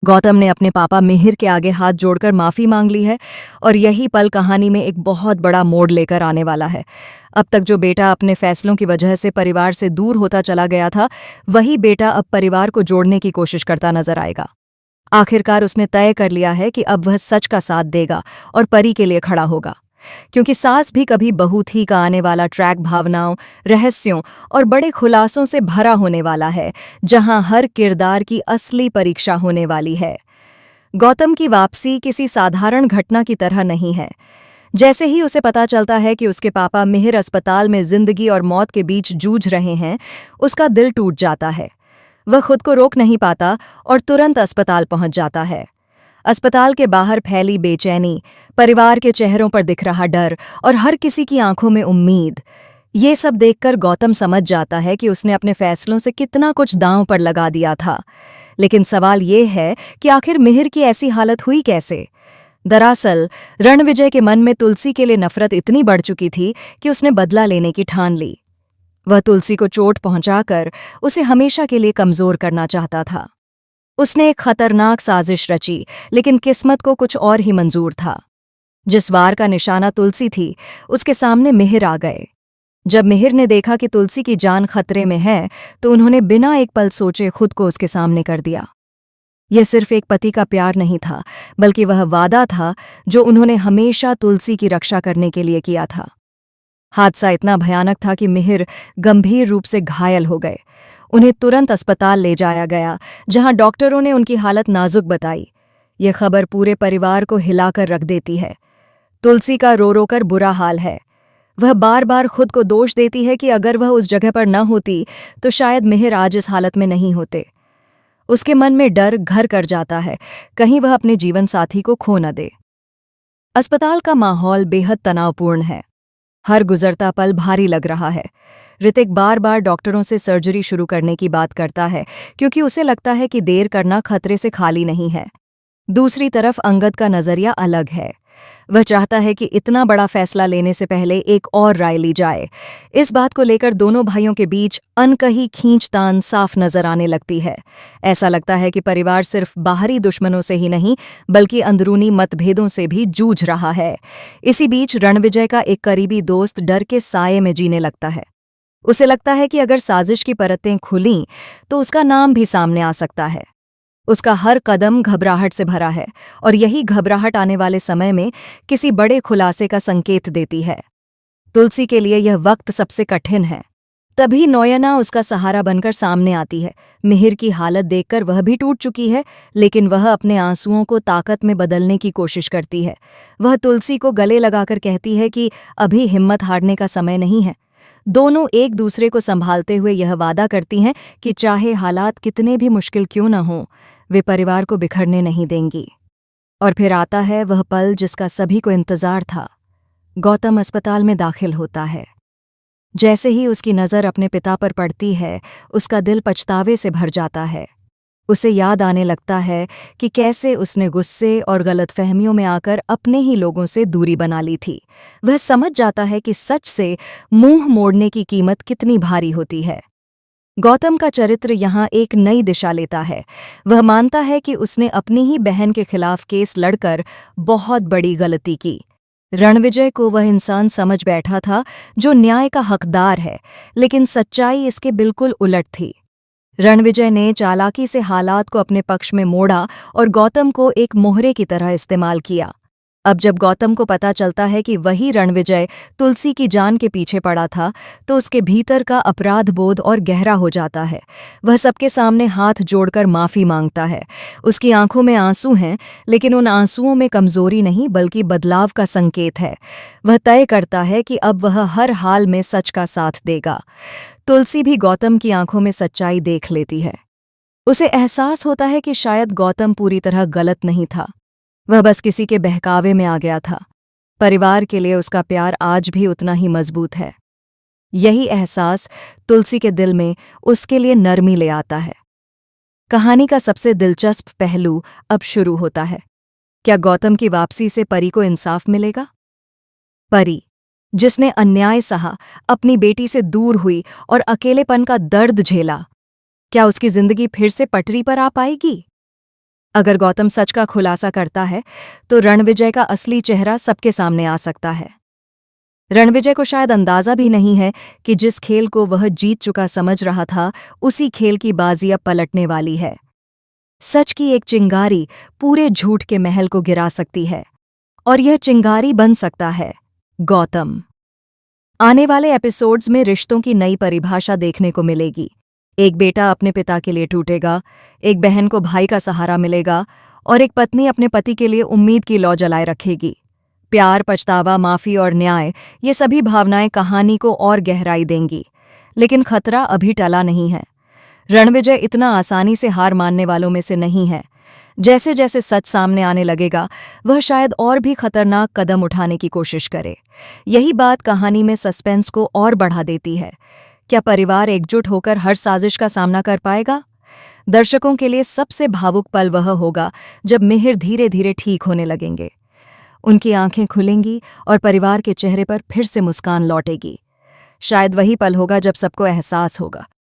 गौतम ने अपने पापा मिहिर के आगे हाथ जोड़कर माफी मांग ली है और यही पल कहानी में एक बहुत बड़ा मोड़ लेकर आने वाला है। अब तक जो बेटा अपने फैसलों की वजह से परिवार से दूर होता चला गया था, वही बेटा अब परिवार को जोड़ने की कोशिश करता नजर आएगा। आखिरकार उसने तय कर लिया है कि अब वह सच का साथ देगा और परी के लिए खड़ा होगा, क्योंकि सास भी कभी बहू थी का आने वाला ट्रैक भावनाओं, रहस्यों और बड़े खुलासों से भरा होने वाला है, जहां हर किरदार की असली परीक्षा होने वाली है। गौतम की वापसी किसी साधारण घटना की तरह नहीं है। जैसे ही उसे पता चलता है कि उसके पापा मिहिर अस्पताल में जिंदगी और मौत के बीच जूझ रहे हैं, उसका दिल टूट जाता है। वह खुद को रोक नहीं पाता और तुरंत अस्पताल पहुंच जाता है। अस्पताल के बाहर फैली बेचैनी, परिवार के चेहरों पर दिख रहा डर और हर किसी की आंखों में उम्मीद, ये सब देखकर गौतम समझ जाता है कि उसने अपने फैसलों से कितना कुछ दांव पर लगा दिया था। लेकिन सवाल ये है कि आखिर मिहिर की ऐसी हालत हुई कैसे? दरअसल रणविजय के मन में तुलसी के लिए नफरत इतनी बढ़ चुकी थी कि उसने बदला लेने की ठान ली। वह तुलसी को चोट पहुंचाकर उसे हमेशा के लिए कमजोर करना चाहता था। उसने एक खतरनाक साजिश रची, लेकिन किस्मत को कुछ और ही मंजूर था। जिस वार का निशाना तुलसी थी, उसके सामने मिहिर आ गए। जब मिहिर ने देखा कि तुलसी की जान खतरे में है, तो उन्होंने बिना एक पल सोचे खुद को उसके सामने कर दिया। यह सिर्फ एक पति का प्यार नहीं था, बल्कि वह वादा था जो उन्होंने हमेशा तुलसी की रक्षा करने के लिए किया था। हादसा इतना भयानक था कि मिहिर गंभीर रूप से घायल हो गए। उन्हें तुरंत अस्पताल ले जाया गया, जहां डॉक्टरों ने उनकी हालत नाजुक बताई। यह खबर पूरे परिवार को हिलाकर रख देती है। तुलसी का रो रो कर बुरा हाल है। वह बार बार खुद को दोष देती है कि अगर वह उस जगह पर न होती तो शायद मिहिर आज इस हालत में नहीं होते। उसके मन में डर घर कर जाता है, कहीं वह अपने जीवन साथी को खो न दे। अस्पताल का माहौल बेहद तनावपूर्ण है। हर गुजरता पल भारी लग रहा है। ऋतिक बार बार डॉक्टरों से सर्जरी शुरू करने की बात करता है, क्योंकि उसे लगता है कि देर करना खतरे से खाली नहीं है। दूसरी तरफ अंगद का नजरिया अलग है। वह चाहता है कि इतना बड़ा फैसला लेने से पहले एक और राय ली जाए। इस बात को लेकर दोनों भाइयों के बीच अनकही खींचतान साफ नजर आने लगती है। ऐसा लगता है कि परिवार सिर्फ बाहरी दुश्मनों से ही नहीं, बल्कि अंदरूनी मतभेदों से भी जूझ रहा है। इसी बीच रणविजय का एक करीबी दोस्त डर के साये में जीने लगता है। उसे लगता है कि अगर साजिश की परतें खुलीं तो उसका नाम भी सामने आ सकता है। उसका हर कदम घबराहट से भरा है, और यही घबराहट आने वाले समय में किसी बड़े खुलासे का संकेत देती है। तुलसी के लिए यह वक्त सबसे कठिन है। तभी नोयना उसका सहारा बनकर सामने आती है। मिहिर की हालत देखकर वह भी टूट चुकी है, लेकिन वह अपने आंसुओं को ताकत में बदलने की कोशिश करती है। वह तुलसी को गले लगाकर कहती है कि अभी हिम्मत हारने का समय नहीं है। दोनों एक दूसरे को संभालते हुए यह वादा करती हैं कि चाहे हालात कितने भी मुश्किल क्यों न हों, वे परिवार को बिखरने नहीं देंगी। और फिर आता है वह पल जिसका सभी को इंतजार था। गौतम अस्पताल में दाखिल होता है। जैसे ही उसकी नज़र अपने पिता पर पड़ती है, उसका दिल पछतावे से भर जाता है। उसे याद आने लगता है कि कैसे उसने गुस्से और गलतफहमियों में आकर अपने ही लोगों से दूरी बना ली थी। वह समझ जाता है कि सच से मुंह मोड़ने की कीमत कितनी भारी होती है। गौतम का चरित्र यहाँ एक नई दिशा लेता है। वह मानता है कि उसने अपनी ही बहन के खिलाफ केस लड़कर बहुत बड़ी गलती की। रणविजय को वह इंसान समझ बैठा था जो न्याय का हकदार है, लेकिन सच्चाई इसके बिल्कुल उलट थी। रणविजय ने चालाकी से हालात को अपने पक्ष में मोड़ा और गौतम को एक मोहरे की तरह इस्तेमाल किया। अब जब गौतम को पता चलता है कि वही रणविजय तुलसी की जान के पीछे पड़ा था, तो उसके भीतर का अपराध बोध और गहरा हो जाता है। वह सबके सामने हाथ जोड़कर माफी मांगता है। उसकी आंखों में आंसू हैं, लेकिन उन आंसुओं में कमजोरी नहीं, बल्कि बदलाव का संकेत है। वह तय करता है कि अब वह हर हाल में सच का साथ देगा। तुलसी भी गौतम की आंखों में सच्चाई देख लेती है। उसे एहसास होता है कि शायद गौतम पूरी तरह गलत नहीं था। वह बस किसी के बहकावे में आ गया था। परिवार के लिए उसका प्यार आज भी उतना ही मजबूत है। यही एहसास तुलसी के दिल में उसके लिए नरमी ले आता है। कहानी का सबसे दिलचस्प पहलू अब शुरू होता है। क्या गौतम की वापसी से परी को इंसाफ मिलेगा? परी, जिसने अन्याय सहा, अपनी बेटी से दूर हुई और अकेलेपन का दर्द झेला, क्या उसकी जिंदगी फिर से पटरी पर आ पाएगी? अगर गौतम सच का खुलासा करता है तो रणविजय का असली चेहरा सबके सामने आ सकता है। रणविजय को शायद अंदाजा भी नहीं है कि जिस खेल को वह जीत चुका समझ रहा था, उसी खेल की बाजी अब पलटने वाली है। सच की एक चिंगारी पूरे झूठ के महल को गिरा सकती है, और यह चिंगारी बन सकता है गौतम। आने वाले एपिसोड्स में रिश्तों की नई परिभाषा देखने को मिलेगी। एक बेटा अपने पिता के लिए टूटेगा, एक बहन को भाई का सहारा मिलेगा, और एक पत्नी अपने पति के लिए उम्मीद की लौ जलाए रखेगी। प्यार, पछतावा, माफी और न्याय, ये सभी भावनाएं कहानी को और गहराई देंगी। लेकिन खतरा अभी टला नहीं है। रणविजय इतना आसानी से हार मानने वालों में से नहीं है। जैसे जैसे सच सामने आने लगेगा, वह शायद और भी खतरनाक कदम उठाने की कोशिश करे। यही बात कहानी में सस्पेंस को और बढ़ा देती है। क्या परिवार एकजुट होकर हर साजिश का सामना कर पाएगा? दर्शकों के लिए सबसे भावुक पल वह होगा जब मिहिर धीरे धीरे ठीक होने लगेंगे। उनकी आंखें खुलेंगी और परिवार के चेहरे पर फिर से मुस्कान लौटेगी। शायद वही पल होगा जब सबको एहसास होगा